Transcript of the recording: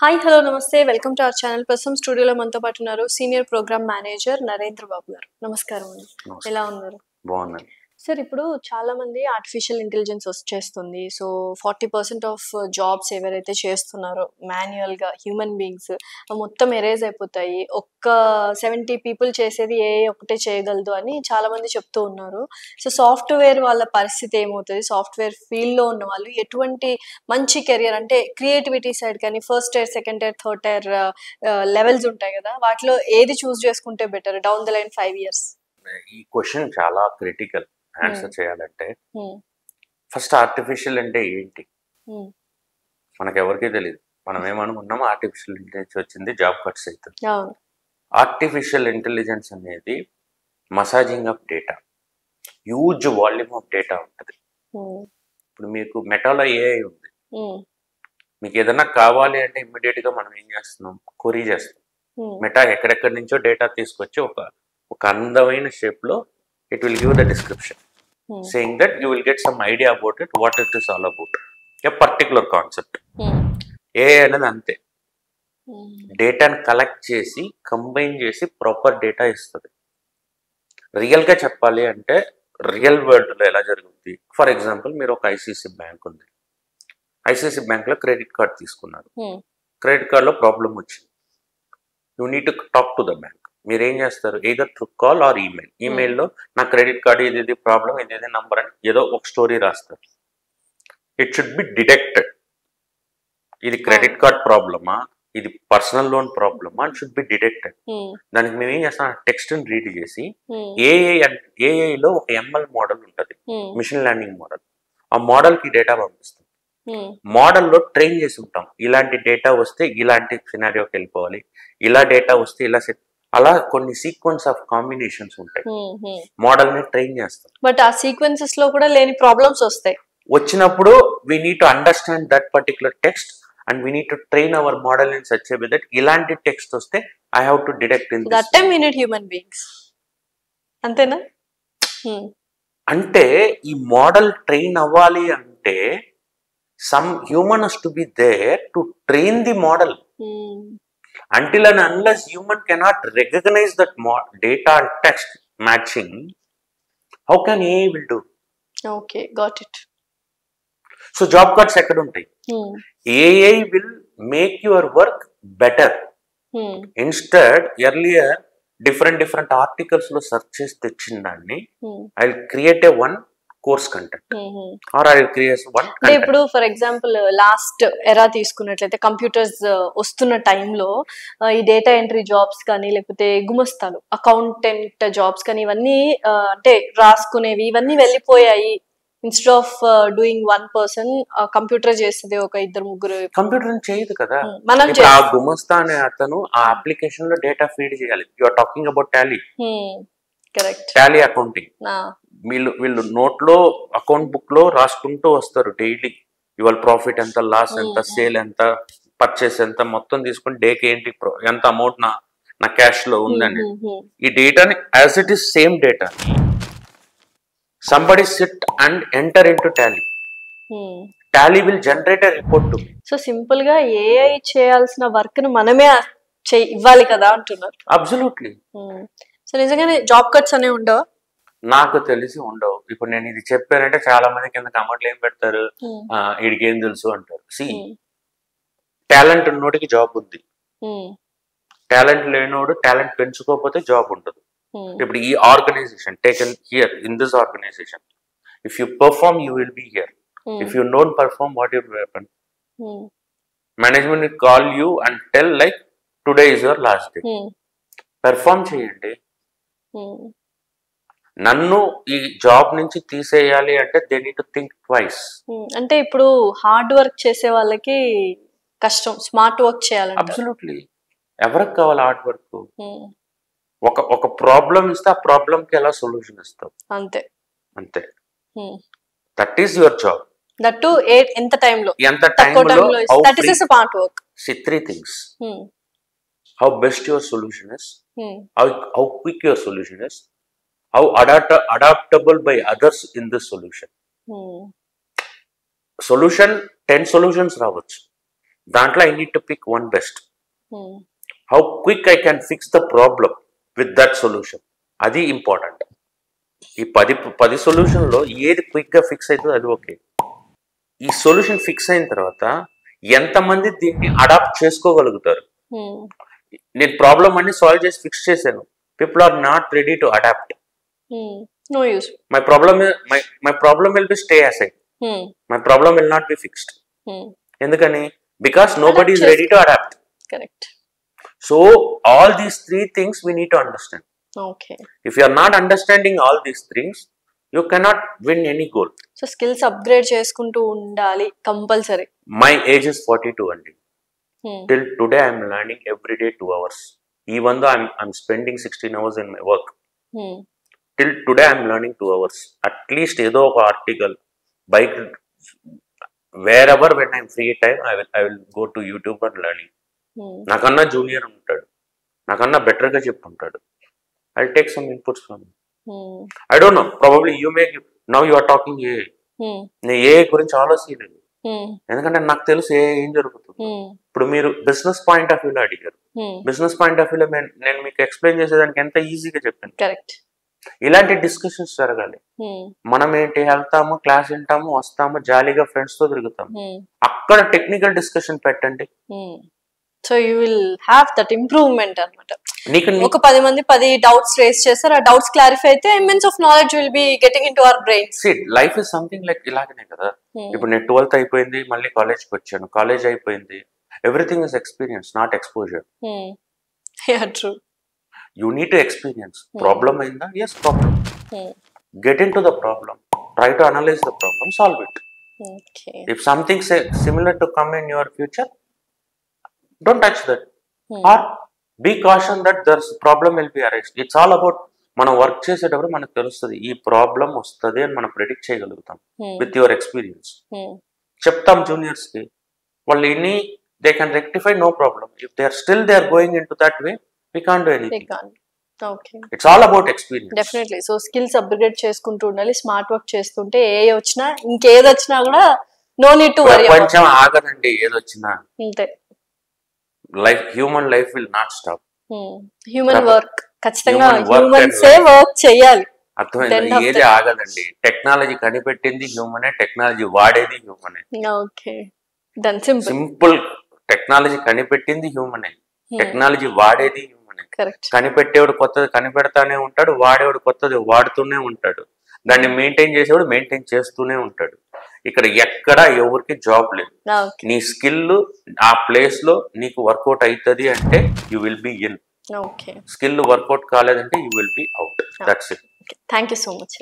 Hi hello నమస్తే welcome to our channel. ప్రస్తుతం స్టూడియోలో మనతో పాటు ఉన్నారు సీనియర్ ప్రోగ్రామ్ మేనేజర్ నరేంద్ర బాబు గారు. నమస్కారం అండి. ఎలా ఉన్నారు? బాగున్నాను సార్, ఇప్పుడు చాలా మంది ఆర్టిఫిషియల్ ఇంటెలిజెన్స్ వచ్చేస్తుంది. సో 40% ఆఫ్ జాబ్స్ ఎవరైతే చేస్తున్నారో మాన్యువల్ గా హ్యూమన్ బీయింగ్స్ మొత్తం ఎరేజ్ అయిపోతాయి. ఒక్క 70 పీపుల్ చేసేది ఏ ఒకటే చేయగలదు అని చాలా మంది చెప్తూ ఉన్నారు. సో సాఫ్ట్వేర్ వాళ్ళ పరిస్థితి ఏమవుతుంది? సాఫ్ట్వేర్ ఫీల్డ్ లో ఉన్న వాళ్ళు ఎటువంటి మంచి కెరియర్ అంటే క్రియేటివిటీ సైడ్ కానీ first tyre, second tyre, third tyre levels ఉంటాయి కదా, వాటిలో ఏది చూస్ చేసుకుంటే better down the line 5 years? ఈ క్వశ్చన్ చాలా క్రిటికల్ ఆన్సర్ చేయాలంటే. ఫస్ట్ ఆర్టిఫిషియల్ అంటే ఏంటి మనకు ఎవరికీ తెలియదు. మనం ఏమనుకున్నామో ఆర్టిఫిషియల్ ఇంటెలిజెన్స్ వచ్చింది, జాబ్ కట్స్ అవుతుంది. ఆర్టిఫిషియల్ ఇంటెలిజెన్స్ అనేది massaging of data, huge volume of data ఉంటుంది. ఇప్పుడు మీకు మెటాలో ఏఐ ఉంది, మీకు ఏదైనా కావాలి అంటే ఇమ్మీడియట్ గా మనం ఏం చేస్తున్నాం, కొరీ చేస్తాం. మెటా ఎక్కడెక్కడి నుంచో డేటా తీసుకొచ్చి ఒక అందమైన షేప్ లో it will give the description saying that you will get some idea about it, what it is all about, a particular concept. AI అనేది అంతే, డేటాను కలెక్ట్ చేసి కంబైన్ చేసి ప్రాపర్ డేటా ఇస్తుంది. రియల్గా చెప్పాలి అంటే రియల్ వరల్డ్లో ఎలా జరుగుతుంది, ఫర్ ఎగ్జాంపుల్ మీరు ఒక ఐసిఐసి బ్యాంక్ ఉంది, ఐసిఐసి బ్యాంక్లో క్రెడిట్ కార్డ్ తీసుకున్నారు, క్రెడిట్ కార్డ్లో ప్రాబ్లం వచ్చింది, you need to talk to the bank. మీరు ఏం చేస్తారు, either through call or email. ఈమెయిల్లో నా క్రెడిట్ కార్డు ఇది ప్రాబ్లం, ఇది నంబర్ అని ఏదో ఒక స్టోరీ రాస్తారు. ఇట్ షుడ్ బి డిటెక్టెడ్, ఇది క్రెడిట్ కార్డ్ ప్రాబ్లమా, ఇది పర్సనల్ లోన్ ప్రాబ్లమా అని షుడ్ బి డిటెక్టెడ్. దానికి మేము ఏం చేస్తాం, టెక్స్ట్ ని రీడ్ చేసి ఏఐలో ఒక ఎంఎల్ మోడల్ ఉంటుంది, మిషన్ లెర్నింగ్ మోడల్. ఆ మోడల్ కి డేటా పంపిస్తాం. మోడల్లో ట్రైన్ చేసి ఉంటాం, ఇలాంటి డేటా వస్తే ఇలాంటి సినారియోకి వెళ్ళిపోవాలి, ఇలా డేటా వస్తే ఇలా సెట్, అలా కొన్ని సీక్వెన్స్ ఆఫ్ కాంబినేషన్స్ ఉంటాయి. మోడల్ ని ట్రైన్ చేస్తాం, బట్ ఆ సీక్వెన్సెస్ లో కూడా లేని ప్రాబ్లమ్స్ వస్తాయి. వచ్చినప్పుడు we need to understand that particular text and we need to train our model in such a way that ఇలాంటి టెక్స్ట్ వస్తే I have to detect in that time we need human beings. అంతేనా? అంటే ఈ model train అవ్వాలి అంటే some human has to be there to train the model. Until and unless human cannot recognize that data and text matching, how can AI will do? Okay, got it. So job cuts ekkada untayi. AI will make your work better. Instead, earlier different articles lo search chesi techindanni, I'll create a one course content or I create one. అంటే ఇప్పుడు for example last ఎరా తీసుకున్నట్లయితే computers వస్తున్న టైంలో ఈ data entry jobs కానీ లేకపోతే గుమస్తాలు accountant jobs కానీ ఇవన్నీ అంటే రాసుకునేవి ఇవన్నీ వెళ్ళిపోయాయి. Instead of doing one person computer చేస్తుంది, ఒక ఇద్దరు ముగ్గురు. కంప్యూటర్ చేయదు కదా, మనం ఆ గుమస్తా అనే అతను ఆ అప్లికేషన్ లో డేటా ఫీడ్ చేయాలి. You are talking about Tally. Correct, Tally accounting. వీళ్ళు నోట్లో అకౌంట్ బుక్ లో రాసుకుంటూ వస్తారు డైలీ, ఇవాళ ప్రాఫిట్ ఎంత, లాస్ ఎంత, సేల్ ఎంత, పర్చేస్ ఎంత, మొత్తం తీసుకుని డేకి ఏంటి ఎంత అమౌంట్ నా క్యాష్ లో ఉందని. ఈ డేటాని as it is same data somebody sit and enter into tally. Tally will generate a report to me. So simple గా ఏఐ చేయాల్సిన వర్క్ ను మనమే ఇవ్వాలి కదా అంటున్నారు. అబ్సల్యూట్లీ. సో నిజంగానే జాబ్ కట్స్ అనేవి ఉండవు? నాకు తెలిసి ఉండవు. ఇప్పుడు నేను ఇది చెప్పానంటే చాలా మంది కింద కమెంట్లు ఏం పెడతారు, వీడికి ఏం తెలుసు అంటారు. సి, టాలెంట్ ఉన్నోడికి జాబ్ ఉంది, టాలెంట్ లేనోడు టాలెంట్ పెంచుకోకపోతే జాబ్ ఉండదు. ఇప్పుడు ఈ organization taken here in this organization, if you perform you will be here, if you don't perform what will happen? Management will call you and tell like today is your last day, perform చేయండి. నన్ను ఈ job నుంచి తీసేయాలి అంటే they need to think twice. అంటే ఇప్పుడు hard work చేసే వాళ్ళకి కష్టం, స్మార్ట్ వర్క్ చేయాలి. అబ్సల్యూట్లీ. ఎవరికి కావాలి హార్డ్ వర్క్? ఒక ప్రాబ్లం ఇస్తే ఆ ప్రాబ్లం కి ఎలా సొల్యూషన్ ఇస్తావు, అంతే. That is your job. That to ఎంత టైంలో that is smart work. See, 3 things. How best your solution is, how quick your solution is, how adaptable by others in this solution. Solution 10 solutions రావచ్చు, దాంట్లో I need to pick one best. How quick I can fix the problem with that solution, అది important. ఈ 10 సొల్యూషన్లో ఏది క్విక్గా fix అవుతుందో అది okay. ఈ solution fix అయిన తర్వాత ఎంతమంది దీన్ని అడాప్ట్ చేసుకోగలుగుతారు? నేను ప్రాబ్లమ్ అన్ని సాల్వ్ చేసి ఫిక్స్ చేశాను, people are not ready to adapt. No use. My problem will be stay aside. My problem will not be fixed. Endukani? Because nobody is ready to adapt. Correct. So all these 3 things we need to understand. Okay. If you are not understanding all these things, you cannot win any goal. So skills upgrade చేసుకుంటూ ఉండాలి compulsory. My age is 42 andi. Till today I am learning every day 2 hours. Even though I'm spending 16 hours in my work. Till today I am learning 2 hours. At least ఏదో ఒక article, bike, wherever when I am free time I will go to YouTube and learning. నాకన్నా junior ఉంటాడు, నాకన్నా బెటర్గా చెప్పుంటాడు. I'll take some inputs from him. I don't know, probably you may, now you are talking AI. నేను AI గురించి ఆలోచించలేదు, ఎందుకంటే నాకు తెలుసు AI ఏం జరుగుతుంది. ఇప్పుడు మీరు బిజినెస్ పాయింట్ ఆఫ్ వ్యూలో అడిగారు, బిజినెస్ పాయింట్ ఆఫ్ వ్యూలో నేను మీకు ఎక్స్ప్లెయిన్ చేసేదానికి ఎంత ఈజీగా చెప్పాను. కరెక్ట్. ఇలాంటి డిస్కషన్స్ జరగాలి. మనం ఏంటి, వెళ్తాము, క్లాస్ వింటాము, వస్తాము, జాలీగా ఫ్రెండ్స్ తో తిరుగుతాము. అక్కడ టెక్నికల్ డిస్కషన్ పెట్టండి. So you will have that improvement అన్నమాట. ఒక 10 మంది 10 డౌట్స్ రేస్ చేస్తారు, ఆ డౌట్స్ క్లారిఫై అయితే immense of knowledge will be getting into our brains. See, life is something like ఇలాగనే కదా. ఇప్పుడు నేను 12th అయిపోయింది, మళ్ళీ కాలేజ్కి వచ్చాను, కాలేజ్ అయిపోయింది. Everything is experience, not exposure. Yeah, true. You need to experience. Problem ainda? Yes, problem. Get into the problem. Try to analyze the problem. Solve it. Okay. If something similar to come in your future, don't touch that. Or be caution that there's problem will be arised. It's all about మనం work చేసేటప్పుడు మనకు తెలుస్తుంది ఈ problem వస్తుంది అని మనం predict చేయగలుగుతాం with your experience. చెప్తాం జూనియర్స్కి, వాళ్ళు ఇన్ని they can rectify, no problem. If they are still they are going into that way, we can't do anything. They can't. Okay. It's all about experience. Definitely. So skills upgrade చేసుకుంటూ ఉండాలి, smart work చేస్తుంటే ఏ వచ్చినా ఇంకేది వచ్చినా కూడా no need to worry. కొంచెం ఆగదండి, ఏది వచ్చినా. అంతే. Life, human life will not stop. Human work ఖచ్చితంగా హ్యూమన్స్ ఏ వర్క్ చేయాలి. అర్థమైంది, ఏది ఆగదండి. టెక్నాలజీ కనిపెట్టింది హ్యూమనే, టెక్నాలజీ వాడేది హ్యూమనే. Okay, done. సింపుల్. టెక్నాలజీ కనిపెట్టింది హ్యూమనే, టెక్నాలజీ వాడేది హ్యూమనే. కనిపెట్టేవాడు కొత్తది కనిపెడతానే ఉంటాడు, వాడేవాడు కొత్తది వాడుతూనే ఉంటాడు, దాన్ని మెయింటైన్ చేసేవాడు మెయింటైన్ చేస్తూనే ఉంటాడు. ఇక్కడ ఎక్కడ ఎవరికి జాబ్ లేదు. నీ స్కిల్ ఆ ప్లేస్ లో నీకు వర్కౌట్ అవుతుంది అంటే you will be in. Skill workout కాలేదంటే you will be out. That's it. Thank you so much.